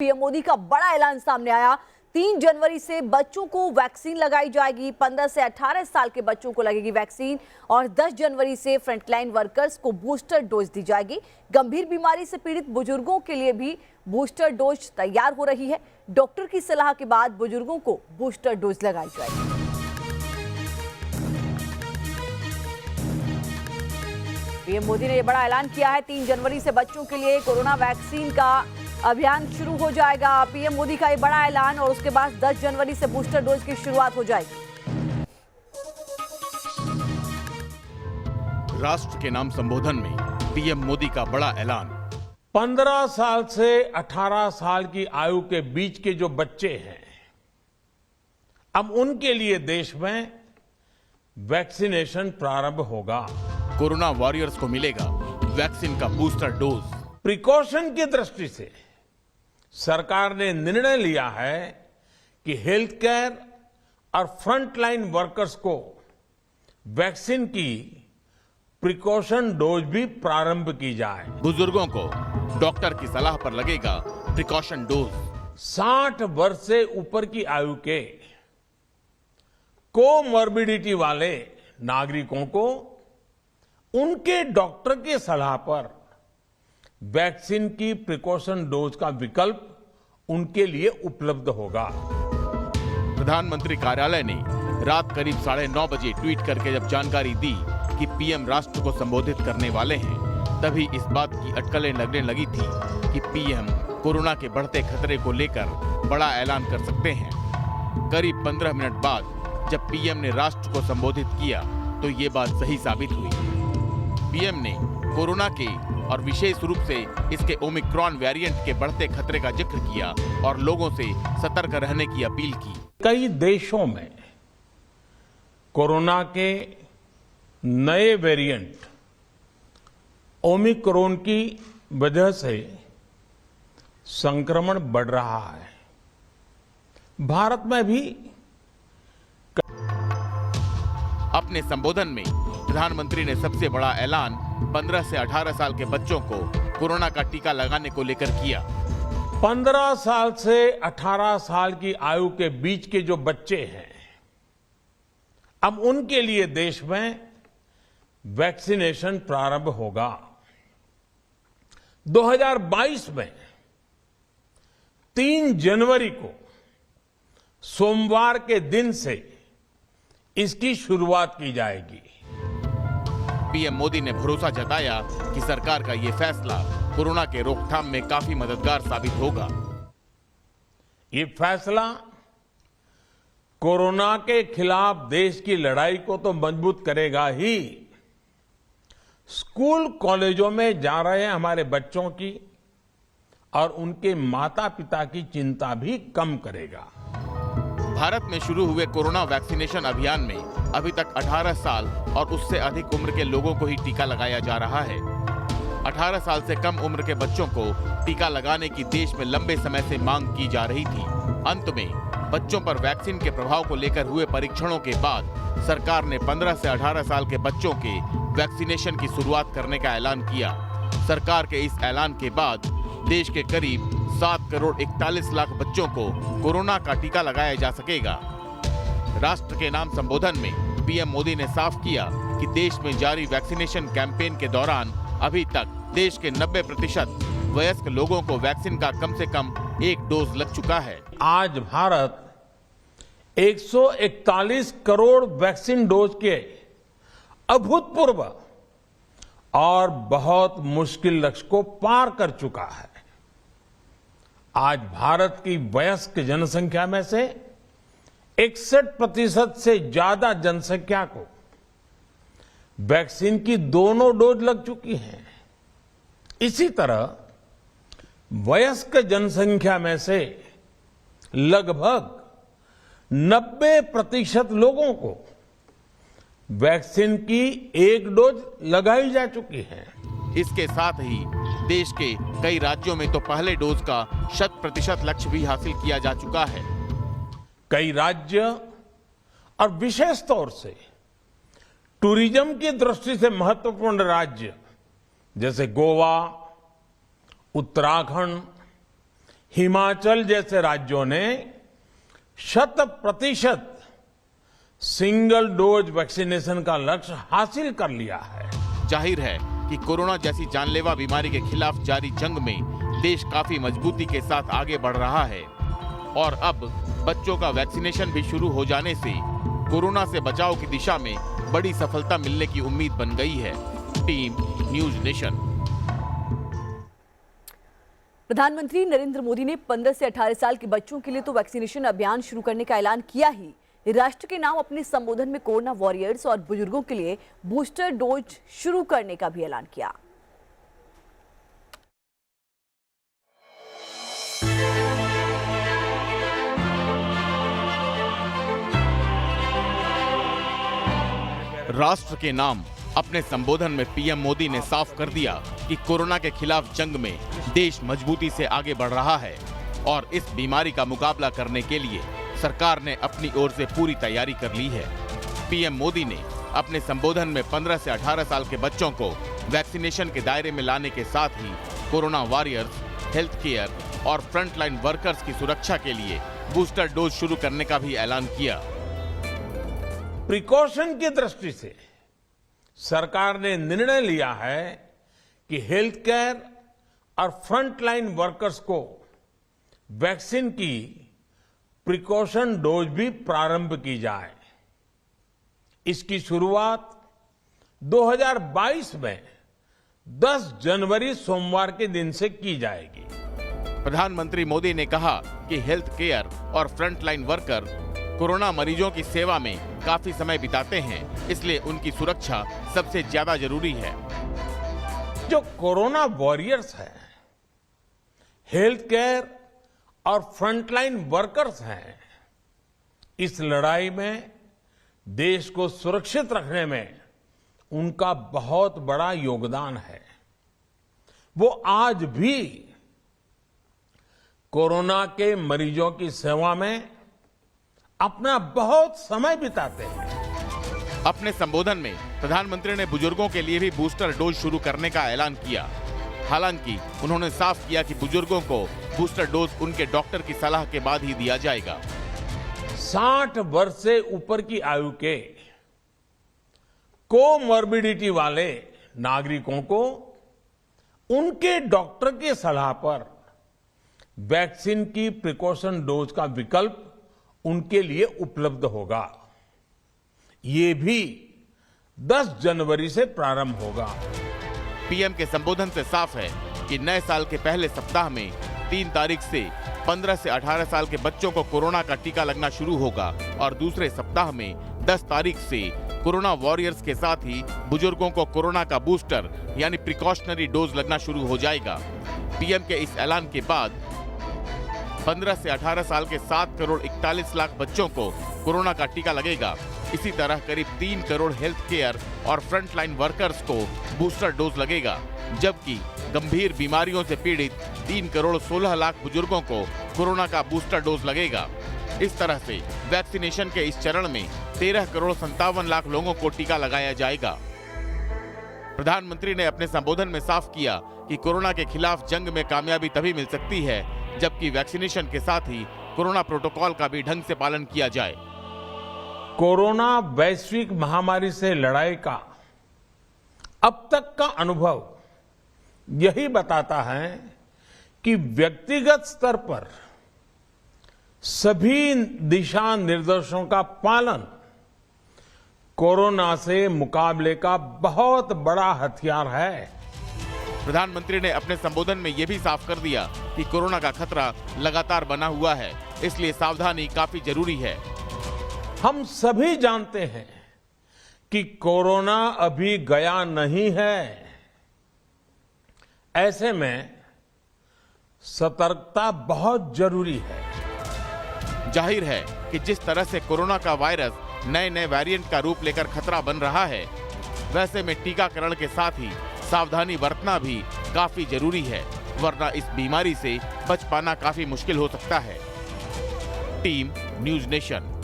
PM Modi का बड़ा ऐलान सामने आया। 3 जनवरी से बच्चों को वैक्सीन लगाई जाएगी। 15 से 18 साल के बच्चों को लगेगी वैक्सीन और 10 जनवरी से फ्रंटलाइन वर्कर्स को बूस्टर डोज दी जाएगी। गंभीर बीमारी से पीड़ित बुजुर्गों के लिए भी बूस्टर डोज तैयार हो रही है। डॉक्टर की सलाह के बाद बुजुर्गों को बूस्टर डोज लगाई जाएगी। पीएम मोदी ने यह बड़ा ऐलान किया है। 3 जनवरी से बच्चों के लिए कोरोना वैक्सीन का अभियान शुरू हो जाएगा। पीएम मोदी का ये बड़ा ऐलान और उसके बाद 10 जनवरी से बूस्टर डोज की शुरुआत हो जाएगी। राष्ट्र के नाम संबोधन में पीएम मोदी का बड़ा ऐलान। 15 साल से 18 साल की आयु के बीच के जो बच्चे हैं, अब उनके लिए देश में वैक्सीनेशन प्रारंभ होगा। कोरोना वॉरियर्स को मिलेगा वैक्सीन का बूस्टर डोज। प्रिकॉशन की दृष्टि से सरकार ने निर्णय लिया है कि हेल्थ केयर और फ्रंटलाइन वर्कर्स को वैक्सीन की प्रिकॉशन डोज भी प्रारंभ की जाए। बुजुर्गों को डॉक्टर की सलाह पर लगेगा प्रिकॉशन डोज। 60 वर्ष से ऊपर की आयु के कोमॉर्बिडिटी वाले नागरिकों को उनके डॉक्टर की सलाह पर वैक्सीन की प्रिकॉशन डोज का विकल्प उनके लिए उपलब्ध होगा। प्रधानमंत्री कार्यालय ने रात करीब 9:30 बजे ट्वीट करके जब जानकारी दी कि पीएम राष्ट्र को संबोधित करने वाले हैं, तभी इस बात की अटकलें लगने लगी थी कि पीएम कोरोना के बढ़ते खतरे को लेकर बड़ा ऐलान कर सकते हैं। करीब 15 मिनट बाद जब पीएम ने राष्ट्र को संबोधित किया तो ये बात सही साबित हुई। पीएम ने कोरोना के और विशेष रूप से इसके ओमिक्रॉन वेरिएंट के बढ़ते खतरे का जिक्र किया और लोगों से सतर्क रहने की अपील की। कई देशों में कोरोना के नए वेरिएंट ओमिक्रॉन की वजह से संक्रमण बढ़ रहा है। भारत में भी अपने संबोधन में प्रधानमंत्री ने सबसे बड़ा ऐलान 15 से 18 साल के बच्चों को कोरोना का टीका लगाने को लेकर किया। 15 साल से 18 साल की आयु के बीच के जो बच्चे हैं, अब उनके लिए देश में वैक्सीनेशन प्रारंभ होगा। 2022 में 3 जनवरी को सोमवार के दिन से इसकी शुरुआत की जाएगी। पीएम मोदी ने भरोसा जताया कि सरकार का ये फैसला कोरोना के रोकथाम में काफी मददगार साबित होगा। ये फैसला कोरोना के खिलाफ देश की लड़ाई को तो मजबूत करेगा ही, स्कूल कॉलेजों में जा रहे हमारे बच्चों की और उनके माता पिता की चिंता भी कम करेगा। भारत में शुरू हुए कोरोना वैक्सीनेशन अभियान में अभी तक 18 साल और उससे अधिक उम्र के लोगों को ही टीका लगाया जा रहा है। 18 साल से कम उम्र के बच्चों को टीका लगाने की देश में लंबे समय से मांग की जा रही थी। अंत में बच्चों पर वैक्सीन के प्रभाव को लेकर हुए परीक्षणों के बाद सरकार ने 15 से 18 साल के बच्चों के वैक्सीनेशन की शुरुआत करने का ऐलान किया। सरकार के इस ऐलान के बाद देश के करीब 7 करोड़ 41 लाख बच्चों को कोरोना का टीका लगाया जा सकेगा। राष्ट्र के नाम संबोधन में पीएम मोदी ने साफ किया कि देश में जारी वैक्सीनेशन कैंपेन के दौरान अभी तक देश के 90% वयस्क लोगों को वैक्सीन का कम से कम 1 डोज लग चुका है। आज भारत 141 करोड़ वैक्सीन डोज के अभूतपूर्व और बहुत मुश्किल लक्ष्य को पार कर चुका है। आज भारत की वयस्क जनसंख्या में से 61% से ज्यादा जनसंख्या को वैक्सीन की दोनों डोज लग चुकी हैं। इसी तरह वयस्क जनसंख्या में से लगभग 90% लोगों को वैक्सीन की 1 डोज लगाई जा चुकी है। इसके साथ ही देश के कई राज्यों में तो पहले डोज का 100% लक्ष्य भी हासिल किया जा चुका है। कई राज्य और विशेष तौर से टूरिज्म की दृष्टि से महत्वपूर्ण राज्य जैसे गोवा, उत्तराखंड, हिमाचल जैसे राज्यों ने 100% सिंगल डोज वैक्सीनेशन का लक्ष्य हासिल कर लिया है। जाहिर है कि कोरोना जैसी जानलेवा बीमारी के खिलाफ जारी जंग में देश काफी मजबूती के साथ आगे बढ़ रहा है और अब बच्चों का वैक्सीनेशन भी शुरू हो जाने से कोरोना से बचाव की दिशा में बड़ी सफलता मिलने की उम्मीद बन गई है। Team news nation. प्रधानमंत्री नरेंद्र मोदी ने 15 से 18 साल के बच्चों के लिए तो वैक्सीनेशन अभियान शुरू करने का ऐलान किया ही, राष्ट्र के नाम अपने संबोधन में कोरोना वॉरियर्स और बुजुर्गों के लिए बूस्टर डोज शुरू करने का भी ऐलान किया। राष्ट्र के नाम अपने संबोधन में पीएम मोदी ने साफ कर दिया कि कोरोना के खिलाफ जंग में देश मजबूती से आगे बढ़ रहा है और इस बीमारी का मुकाबला करने के लिए सरकार ने अपनी ओर से पूरी तैयारी कर ली है। पीएम मोदी ने अपने संबोधन में 15 से 18 साल के बच्चों को वैक्सीनेशन के दायरे में लाने के साथ ही कोरोना वॉरियर्स, हेल्थ केयर और फ्रंटलाइन वर्कर्स की सुरक्षा के लिए बूस्टर डोज शुरू करने का भी ऐलान किया। प्रिकॉशन की दृष्टि से सरकार ने निर्णय लिया है कि हेल्थ केयर और फ्रंटलाइन वर्कर्स को वैक्सीन की प्रिकॉशन डोज भी प्रारंभ की जाए। इसकी शुरुआत 2022 में 10 जनवरी सोमवार के दिन से की जाएगी। प्रधानमंत्री मोदी ने कहा कि हेल्थ केयर और फ्रंटलाइन वर्कर कोरोना मरीजों की सेवा में काफी समय बिताते हैं, इसलिए उनकी सुरक्षा सबसे ज्यादा जरूरी है। जो कोरोना वॉरियर्स हैं, हेल्थ केयर और फ्रंटलाइन वर्कर्स हैं, इस लड़ाई में देश को सुरक्षित रखने में उनका बहुत बड़ा योगदान है। वो आज भी कोरोना के मरीजों की सेवा में अपना बहुत समय बिताते हैं। अपने संबोधन में प्रधानमंत्री ने बुजुर्गों के लिए भी बूस्टर डोज शुरू करने का ऐलान किया। हालांकि उन्होंने साफ किया कि बुजुर्गों को बूस्टर डोज उनके डॉक्टर की सलाह के बाद ही दिया जाएगा। 60 वर्ष से ऊपर की आयु के कोमॉर्बिडिटी वाले नागरिकों को उनके डॉक्टर की सलाह पर वैक्सीन की प्रिकॉशन डोज का विकल्प उनके लिए उपलब्ध होगा। ये भी 10 जनवरी से प्रारंभ होगा। पीएम के संबोधन से साफ है कि नए साल के पहले सप्ताह में 3 तारीख से 15 से 18 साल के बच्चों को कोरोना का टीका लगना शुरू होगा और दूसरे सप्ताह में 10 तारीख से कोरोना वॉरियर्स के साथ ही बुजुर्गों को कोरोना का बूस्टर यानी प्रिकॉशनरी डोज लगना शुरू हो जाएगा। पीएम के इस ऐलान के बाद 15 से 18 साल के 7 करोड़ 41 लाख बच्चों को कोरोना का टीका लगेगा। इसी तरह करीब 3 करोड़ हेल्थ केयर और फ्रंटलाइन वर्कर्स को बूस्टर डोज लगेगा, जबकि गंभीर बीमारियों से पीड़ित 3 करोड़ 16 लाख बुजुर्गों को कोरोना का बूस्टर डोज लगेगा। इस तरह से वैक्सीनेशन के इस चरण में 13 करोड़ 57 लाख लोगों को टीका लगाया जाएगा। प्रधानमंत्री ने अपने संबोधन में साफ किया कि कोरोना के खिलाफ जंग में कामयाबी तभी मिल सकती है जबकि वैक्सीनेशन के साथ ही कोरोना प्रोटोकॉल का भी ढंग से पालन किया जाए। कोरोना वैश्विक महामारी से लड़ाई का अब तक का अनुभव यही बताता है कि व्यक्तिगत स्तर पर सभी दिशा निर्देशों का पालन कोरोना से मुकाबले का बहुत बड़ा हथियार है। प्रधानमंत्री ने अपने संबोधन में यह भी साफ कर दिया कि कोरोना का खतरा लगातार बना हुआ है, इसलिए सावधानी काफी जरूरी है। हम सभी जानते हैं कि कोरोना अभी गया नहीं है। ऐसे में सतर्कता बहुत जरूरी है। जाहिर है कि जिस तरह से कोरोना का वायरस नए नए वेरिएंट का रूप लेकर खतरा बन रहा है, वैसे में टीकाकरण के साथ ही सावधानी बरतना भी काफी जरूरी है, वरना इस बीमारी से बच पाना काफी मुश्किल हो सकता है। Team news nation.